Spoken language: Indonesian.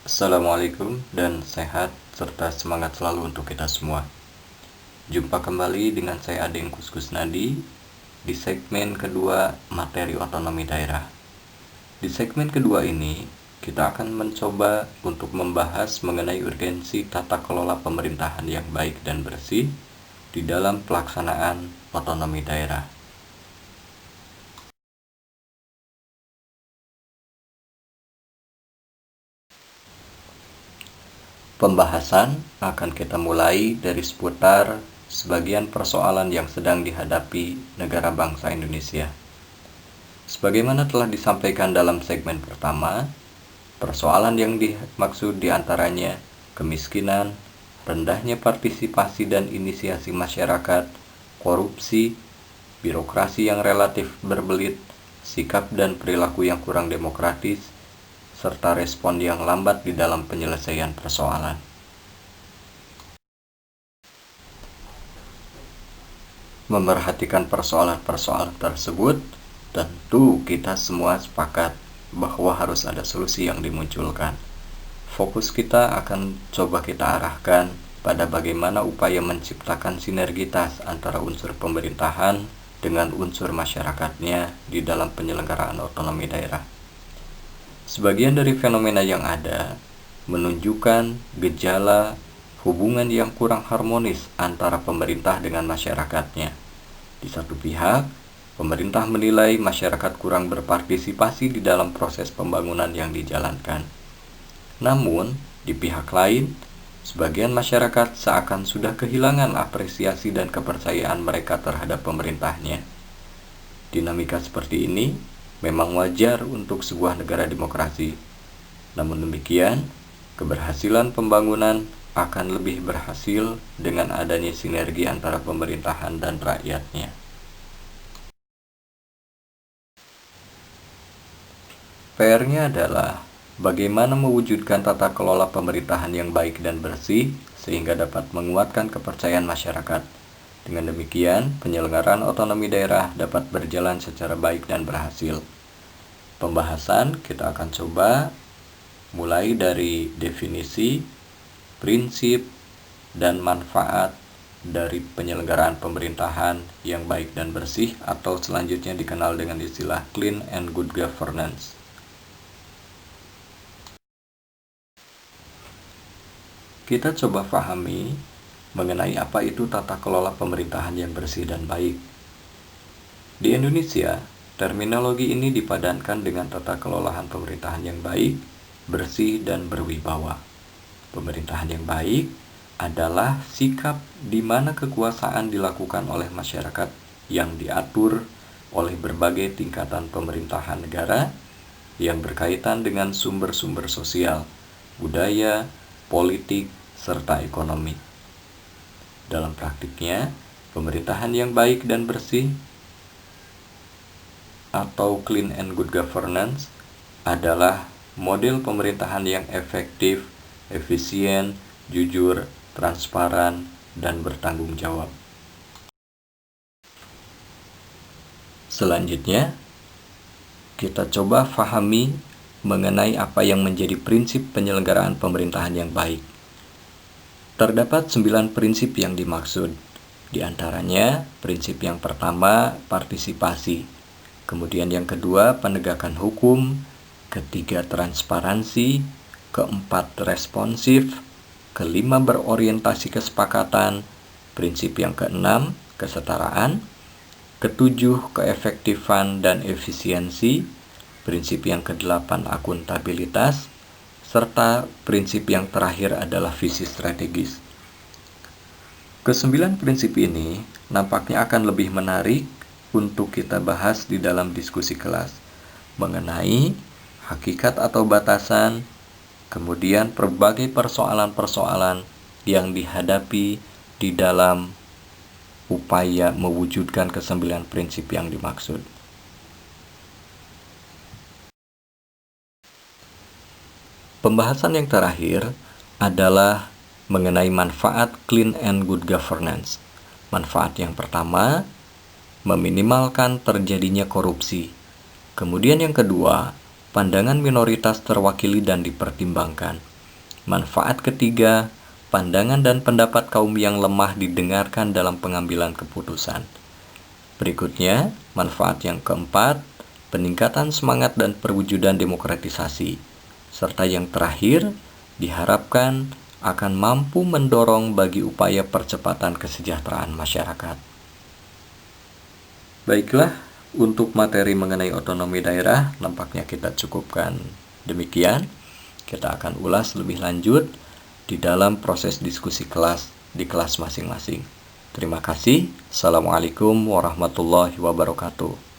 Assalamualaikum dan sehat serta semangat selalu untuk kita semua. Jumpa kembali dengan saya Adeng Kuskusnadi di segmen kedua materi otonomi daerah. Di segmen kedua ini, kita akan mencoba untuk membahas mengenai urgensi tata kelola pemerintahan yang baik dan bersih di dalam pelaksanaan otonomi daerah. Pembahasan akan kita mulai dari seputar sebagian persoalan yang sedang dihadapi negara bangsa Indonesia. Sebagaimana telah disampaikan dalam segmen pertama, persoalan yang dimaksud diantaranya kemiskinan, rendahnya partisipasi dan inisiasi masyarakat, korupsi, birokrasi yang relatif berbelit, sikap dan perilaku yang kurang demokratis, serta respon yang lambat di dalam penyelesaian persoalan. Memerhatikan persoalan-persoalan tersebut, tentu kita semua sepakat bahwa harus ada solusi yang dimunculkan. Fokus kita akan coba kita arahkan pada bagaimana upaya menciptakan sinergitas antara unsur pemerintahan dengan unsur masyarakatnya di dalam penyelenggaraan otonomi daerah. Sebagian dari fenomena yang ada menunjukkan gejala hubungan yang kurang harmonis antara pemerintah dengan masyarakatnya. Di satu pihak, pemerintah menilai masyarakat kurang berpartisipasi di dalam proses pembangunan yang dijalankan. Namun, di pihak lain, sebagian masyarakat seakan sudah kehilangan apresiasi dan kepercayaan mereka terhadap pemerintahnya. Dinamika seperti ini memang wajar untuk sebuah negara demokrasi. Namun demikian, keberhasilan pembangunan akan lebih berhasil dengan adanya sinergi antara pemerintahan dan rakyatnya. PR-nya adalah bagaimana mewujudkan tata kelola pemerintahan yang baik dan bersih sehingga dapat menguatkan kepercayaan masyarakat. Dengan demikian, penyelenggaraan otonomi daerah dapat berjalan secara baik dan berhasil. Pembahasan kita akan coba mulai dari definisi, prinsip, dan manfaat dari penyelenggaraan pemerintahan yang baik dan bersih atau selanjutnya dikenal dengan istilah clean and good governance. Kita coba pahami mengenai apa itu tata kelola pemerintahan yang bersih dan baik. Di Indonesia, terminologi ini dipadankan dengan tata kelolaan pemerintahan yang baik, bersih, dan berwibawa. Pemerintahan yang baik adalah sikap di mana kekuasaan dilakukan oleh masyarakat yang diatur oleh berbagai tingkatan pemerintahan negara yang berkaitan dengan sumber-sumber sosial, budaya, politik, serta ekonomi. Dalam praktiknya, pemerintahan yang baik dan bersih atau clean and good governance adalah model pemerintahan yang efektif, efisien, jujur, transparan, dan bertanggung jawab. Selanjutnya, kita coba pahami mengenai apa yang menjadi prinsip penyelenggaraan pemerintahan yang baik. Terdapat 9 prinsip yang dimaksud. Di antaranya, prinsip yang pertama, partisipasi. Kemudian yang kedua, penegakan hukum. Ketiga, transparansi. Keempat, responsif. Kelima, berorientasi kesepakatan. Prinsip yang keenam, kesetaraan. Ketujuh, keefektifan dan efisiensi. Prinsip yang kedelapan, akuntabilitas. Serta prinsip yang terakhir adalah visi strategis. Kesembilan prinsip ini nampaknya akan lebih menarik untuk kita bahas di dalam diskusi kelas mengenai hakikat atau batasan, kemudian berbagai persoalan-persoalan yang dihadapi di dalam upaya mewujudkan kesembilan prinsip yang dimaksud. Pembahasan yang terakhir adalah mengenai manfaat clean and good governance. Manfaat yang pertama, meminimalkan terjadinya korupsi. Kemudian yang kedua, pandangan minoritas terwakili dan dipertimbangkan. Manfaat ketiga, pandangan dan pendapat kaum yang lemah didengarkan dalam pengambilan keputusan. Berikutnya, manfaat yang keempat, peningkatan semangat dan perwujudan demokratisasi. Serta yang terakhir, diharapkan akan mampu mendorong bagi upaya percepatan kesejahteraan masyarakat. Baiklah, untuk materi mengenai otonomi daerah, nampaknya kita cukupkan demikian. Kita akan ulas lebih lanjut di dalam proses diskusi kelas di kelas masing-masing. Terima kasih. Assalamualaikum warahmatullahi wabarakatuh.